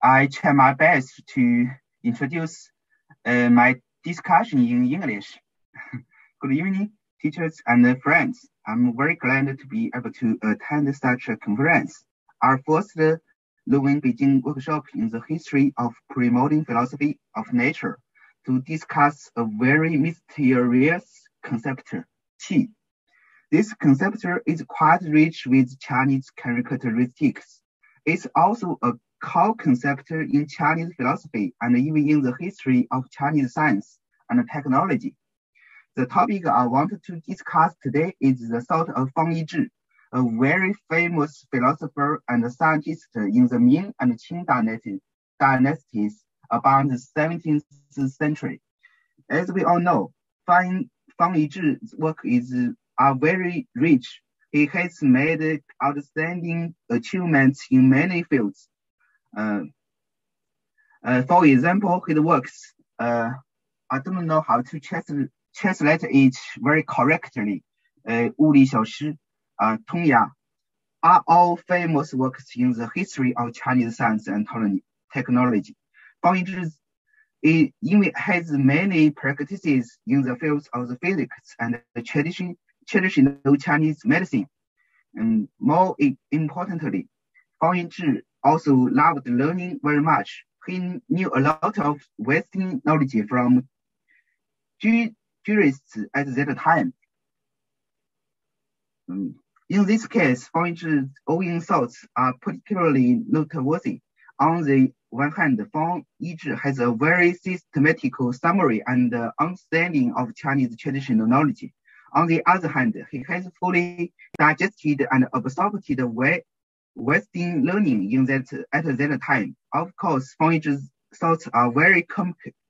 I try my best to introduce my discussion in English. Good evening, teachers and friends. I'm very glad to be able to attend such a conference. Our first Lewin Beijing workshop in the history of pre-modern philosophy of nature to discuss a very mysterious concept, qi. This concept is quite rich with Chinese characteristics. It's also a core concept in Chinese philosophy and even in the history of Chinese science and technology. The topic I want to discuss today is the thought of Fang Yizhi, a very famous philosopher and scientist in the Ming and Qing dynasties about the 17th century. As we all know, Fang Yizhi's work are very rich. He has made outstanding achievements in many fields. For example, his works, I don't know how to translate it very correctly. 物理小诗, 通雅, are all famous works in the history of Chinese science and technology. Fang Yizhi even has many practices in the fields of the physics and the traditional Chinese medicine. And more importantly, Fang Yizhi also loved learning very much. He knew a lot of Western knowledge from jurists at that time. In this case, Fang Yizhi's own thoughts are particularly noteworthy. On the one hand, Fang Yizhi has a very systematical summary and understanding of Chinese traditional knowledge. On the other hand, he has fully digested and absorbed Western learning at that time. Of course, Fang Yizhi's thoughts are very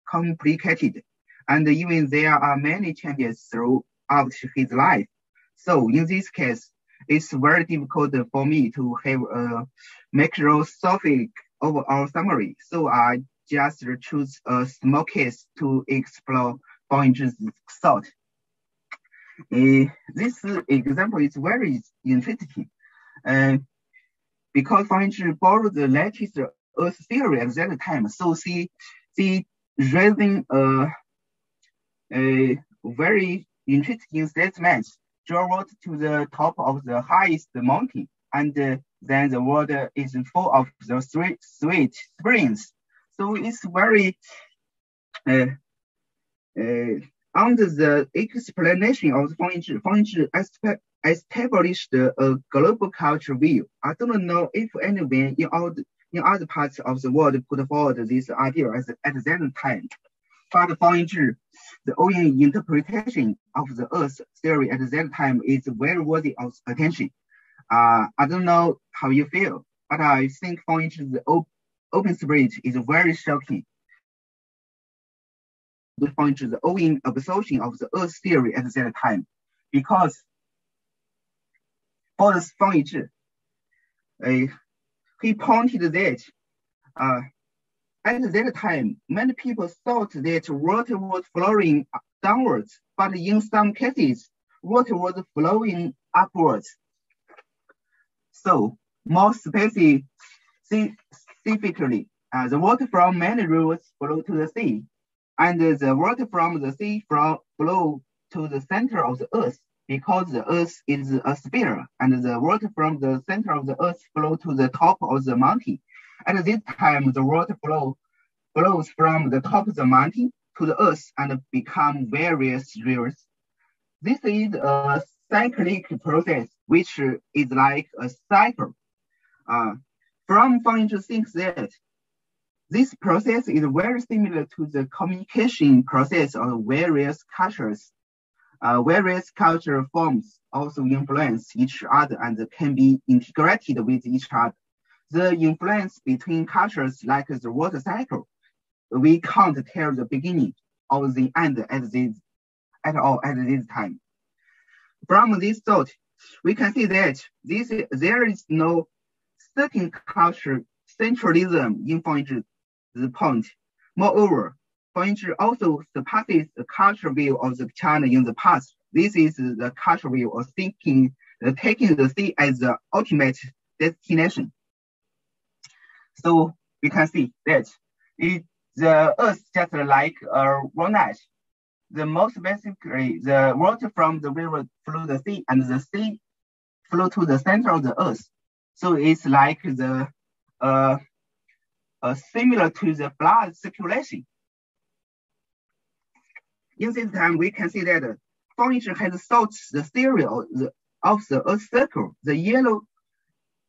complicated, and even there are many changes throughout his life. So in this case, it's very difficult for me to have a macroscopic overall summary. So I just choose a small case to explore Fang Yizhi's thought. This example is very interesting because Fang Yizhi borrowed the latest Earth theory at that time. So she raising a very interesting statement. Draw water to the top of the highest mountain, and then the water is full of the sweet springs. So it's very under the explanation of Fang Yizhi established a global culture view. I don't know if anyone in other parts of the world put forward this idea at that time. But Fang Yizhi, the own interpretation of the Earth theory at that time is very worthy of attention. I don't know how you feel, but I think Fang Yizhi's open spirit is very shocking. Fang Yizhi's own absorption of the Earth theory at that time, because for the Fang Yizhi, he pointed that at that time, many people thought that water was flowing downwards, but in some cases, water was flowing upwards. So, more specifically, the water from many rivers flow to the sea, and the water from the sea flow to the center of the earth, because the earth is a sphere, and the water from the center of the earth flow to the top of the mountain. At this time, the water flows from the top of the mountain to the earth and become various rivers. This is a cyclic process, which is like a cycle. From Fang Yizhi thinks that this process is very similar to the communication process of various cultures. Various cultural forms also influence each other and can be integrated with each other. The influence between cultures, like the water cycle, we can't tell the beginning or the end at this time. From this thought, we can see that there is no certain culture centralism in Fang Yizhi's point. Moreover, Fang Yizhi also surpasses the cultural view of the China in the past. This is the cultural view of taking the sea as the ultimate destination. So we can see that the Earth just like a walnut. The most basically, the water from the river flow to the sea, and the sea flow to the center of the Earth. So it's like the similar to the blood circulation. In this time, we can see that Furniture has sought the theory of the Earth circle, the yellow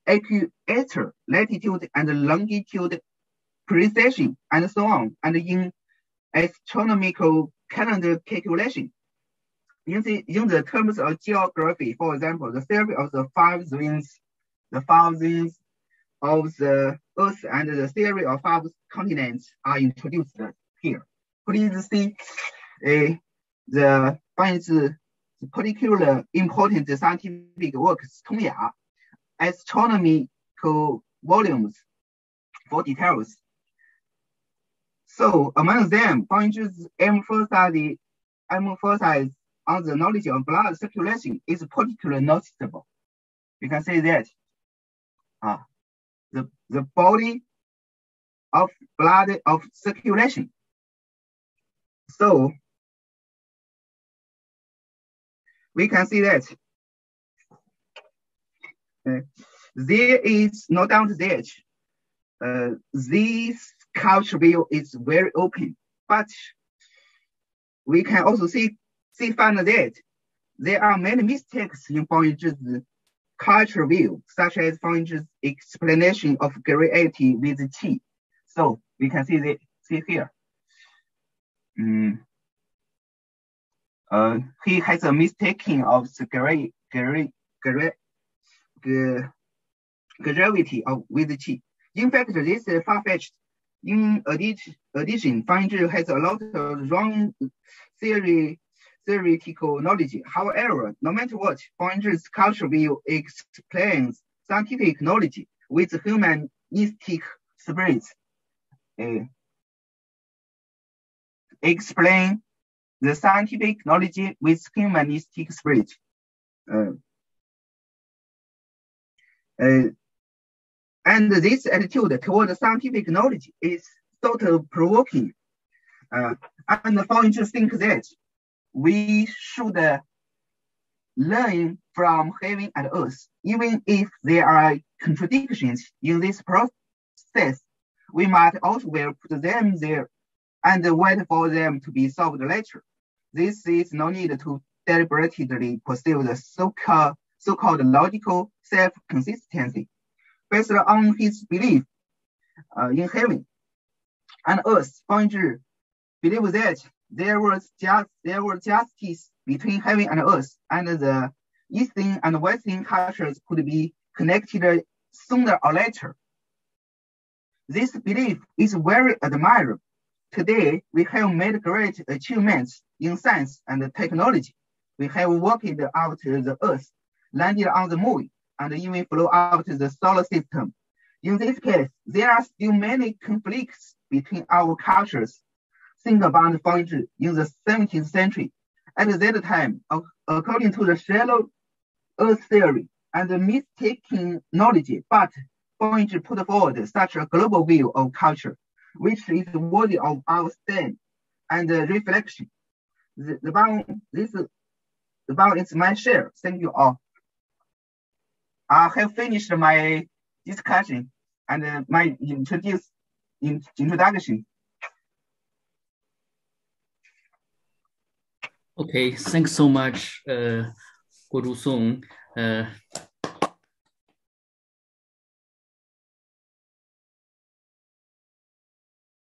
equator, latitude and longitude precession, and so on, and in astronomical calendar calculation. In the terms of geography, for example, the theory of the five zones of the Earth and the theory of five continents are introduced here. Please see the particular important scientific works, 通雅, astronomical volumes for details. So among them, Furniture's emphasize on the knowledge of blood circulation is particularly noticeable. You can say that the body of blood of circulation. So we can see that there is no doubt that this culture view is very open, but we can also find that there are many mistakes in Furniture's culture view, such as Furniture's explanation of gravity with Qi. So we can see here. He has a mistaking of the gravity of with Qi. In fact, this is far-fetched. In addition, Furniture has a lot of wrong theoretical knowledge. However, no matter what, Furniture's culture view explains scientific knowledge with humanistic spirit. Explain the scientific knowledge with humanistic spirit. And this attitude toward scientific knowledge is sort of provoking. And Furniture think that we should learn from heaven and earth, even if there are contradictions in this process. We might also well put them there and wait for them to be solved later. This is no need to deliberately pursue the so-called logical self-consistency. Based on his belief in heaven and earth, Furniture believes that there was justice between heaven and earth, and the Eastern and Western cultures could be connected sooner or later. This belief is very admirable. Today, we have made great achievements in science and technology. We have worked out the earth, landed on the moon, and even flew out the solar system. In this case, there are still many conflicts between our cultures. Think about Furniture in the 17th century. At that time, according to the shallow earth theory and the mistaken knowledge, but Furniture put forward such a global view of culture, which is worthy of our stand and reflection. The bound is my share. Thank you all. I have finished my discussion and my introduction. Okay, thanks so much, Guozhu Song.